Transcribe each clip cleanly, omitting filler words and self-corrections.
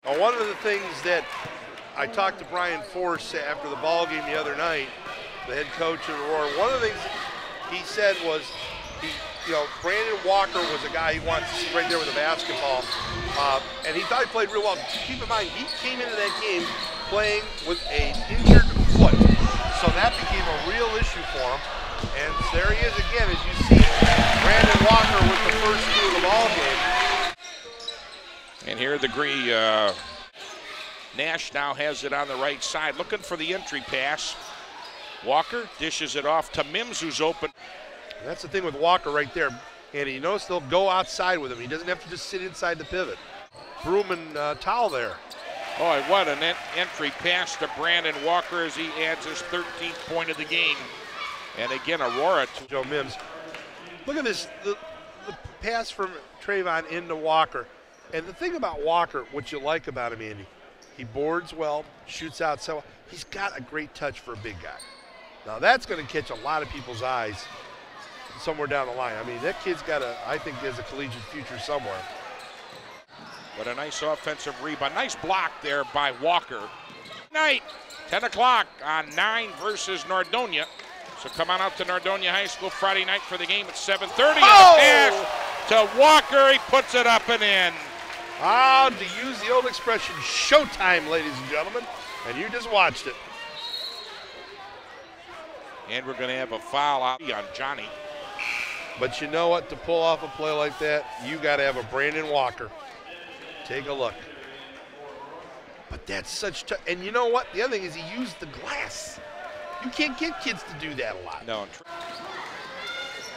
Now, one of the things that I talked to Brian Force after the ball game the other night, the head coach of Aurora, one of the things he said was, Brandon Walker was a guy he wanted to see right there with a basketball, and he thought he played real well. Keep in mind, he came into that game playing with an injured foot, so that became a real issue for him. And there he is again, as you see, Brandon Walker with the first two of the ball game. And here Nash now has it on the right side, looking for the entry pass. Walker dishes it off to Mims, who's open. And that's the thing with Walker right there. And you notice they'll go outside with him. He doesn't have to just sit inside the pivot. Broom and towel there. Boy, what an entry pass to Brandon Walker as he adds his 13th point of the game. And again, Aurora to Joe Mims. Look at this, the pass from Trayvon into Walker. And the thing about Walker, what you like about him, Andy, he boards well, shoots out so well. He's got a great touch for a big guy. Now that's going to catch a lot of people's eyes somewhere down the line. I mean, that kid's got I think he has a collegiate future somewhere. But a nice offensive rebound. Nice block there by Walker. Night, 10 o'clock on 9 versus Nordonia. So come on out to Nordonia High School Friday night for the game at 7:30. Oh! And the pass to Walker. He puts it up and in. To use the old expression, showtime, ladies and gentlemen. And you just watched it. And we're going to have a foul out on Johnny. But you know what? To pull off a play like that, you got to have a Brandon Walker. Take a look. But that's such and you know what? The other thing is he used the glass. You can't get kids to do that a lot. No.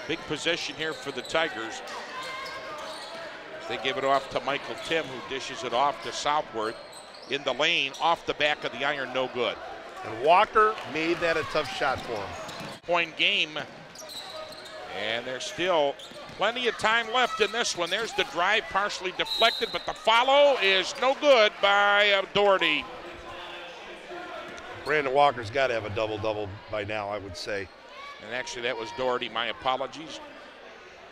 Big possession here for the Tigers. They give it off to Michael Tim, who dishes it off to Southworth. In the lane, off the back of the iron, no good. And Walker made that a tough shot for him. Point game. And there's still plenty of time left in this one. There's the drive, partially deflected, but the follow is no good by Doherty. Brandon Walker's got to have a double-double by now, I would say. And actually, that was Doherty. My apologies.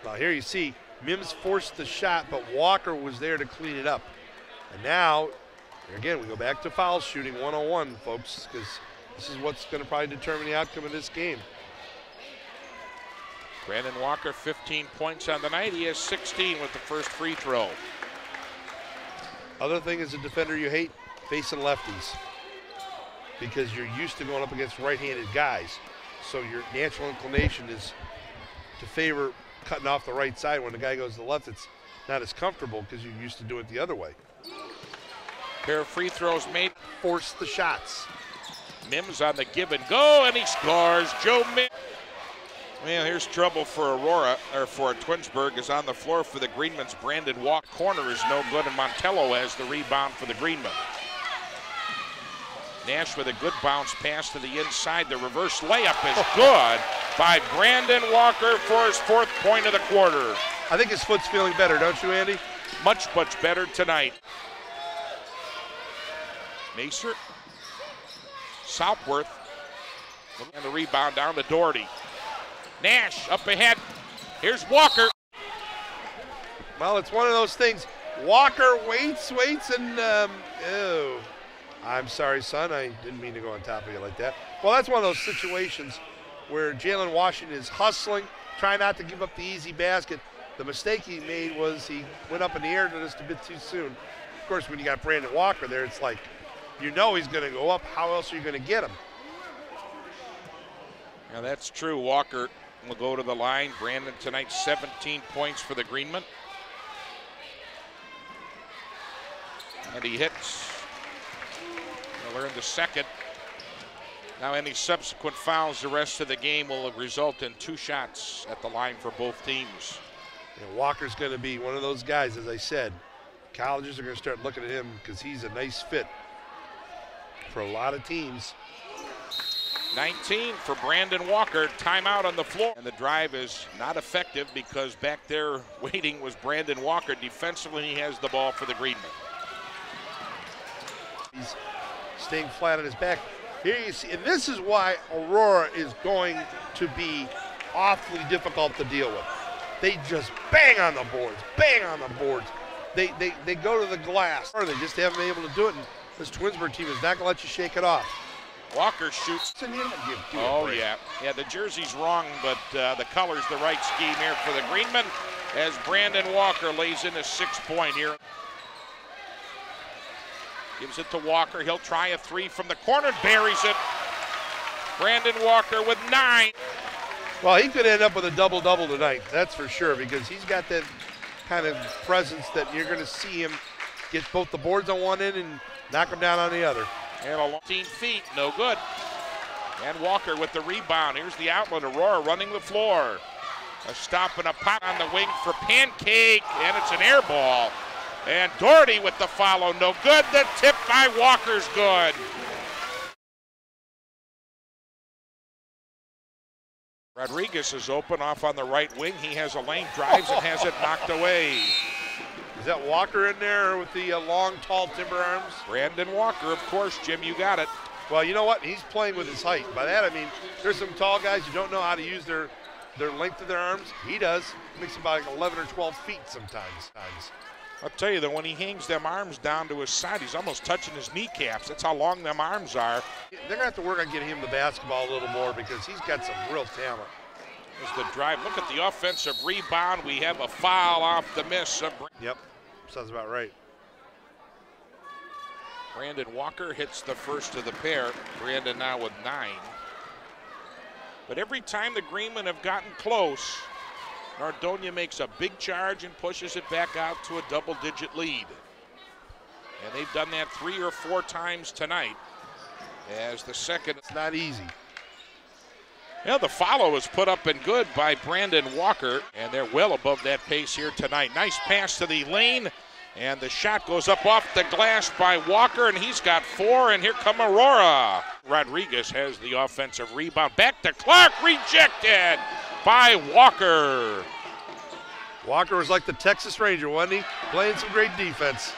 Now here you see, Mims forced the shot, but Walker was there to clean it up. And now, again, we go back to foul shooting 101, folks, because this is what's going to probably determine the outcome of this game. Brandon Walker, 15 points on the night. He has 16 with the first free throw. Other thing as a defender you hate, facing lefties, because you're used to going up against right-handed guys. So your natural inclination is to favor cutting off the right side. When the guy goes to the left, it's not as comfortable because you're used to do it the other way. Pair of free throws made. Force the shots. Mims on the give and go, and he scores. Joe Mims. Well, here's trouble for Aurora, or for Twinsburg, is on the floor for the Greenmen's. Brandon Walk corner is no good, and Montello has the rebound for the Greenmen. Nash with a good bounce pass to the inside. The reverse layup is good by Brandon Walker for his 4th point of the quarter. I think his foot's feeling better, don't you, Andy? Much, much better tonight. Macer, Southworth, and the rebound down to Doherty. Nash up ahead. Here's Walker. Well, it's one of those things. Walker waits, and I'm sorry, son. I didn't mean to go on top of you like that. Well, that's one of those situations where Jalen Washington is hustling, trying not to give up the easy basket. The mistake he made was he went up in the air just a bit too soon. Of course, when you got Brandon Walker there, it's like, you know he's going to go up. How else are you going to get him? Yeah, that's true. Walker will go to the line. Brandon tonight, 17 points for the Greenmen. And he hits. He'll earn the second. Now any subsequent fouls the rest of the game will result in 2 shots at the line for both teams. And Walker's going to be one of those guys, as I said. Colleges are going to start looking at him because he's a nice fit for a lot of teams. 19 for Brandon Walker. Timeout on the floor. And the drive is not effective because back there waiting was Brandon Walker. Defensively, he has the ball for the Greenmen. He's staying flat on his back. Here you see, and this is why Aurora is going to be awfully difficult to deal with. They just bang on the boards, bang on the boards. they go to the glass. Or they just haven't been able to do it, and this Twinsburg team is not going to let you shake it off. Walker shoots. Oh, yeah. Yeah, the jersey's wrong, but the color's the right scheme here for the Greenmen as Brandon Walker lays in a 6-point here. Gives it to Walker. He'll try a 3 from the corner, buries it. Brandon Walker with 9. Well, he could end up with a double-double tonight, that's for sure, because he's got that kind of presence that you're going to see him get both the boards on one end and knock them down on the other. And a 15 feet, no good. And Walker with the rebound. Here's the outlet. Aurora running the floor. A stop and a pop on the wing for Pancake, and it's an air ball. And Doherty with the follow, no good. The tip by Walker's good. Rodriguez is open off on the right wing. He has a lane, drives and has it knocked away. Is that Walker in there with the long, tall timber arms? Brandon Walker, of course, Jim, you got it. Well, you know what? He's playing with his height. By that, I mean, there's some tall guys who don't know how to use their length of their arms. He does. Makes about like 11 or 12 feet sometimes. I'll tell you that when he hangs them arms down to his side, he's almost touching his kneecaps. That's how long them arms are. They're going to have to work on getting him the basketball a little more because he's got some real talent. There's the drive. Look at the offensive rebound. We have a foul off the miss. Yep, sounds about right. Brandon Walker hits the first of the pair. Brandon now with 9. But every time the Greenmen have gotten close, Nardonia makes a big charge and pushes it back out to a double-digit lead. And they've done that 3 or 4 times tonight. As the second. It's not easy. Yeah, the follow is put up and good by Brandon Walker, and they're well above that pace here tonight. Nice pass to the lane, and the shot goes up off the glass by Walker, and he's got 4, and here come Aurora. Rodriguez has the offensive rebound. Back to Clark, rejected by Walker. Walker was like the Texas Ranger, wasn't he? Playing some great defense.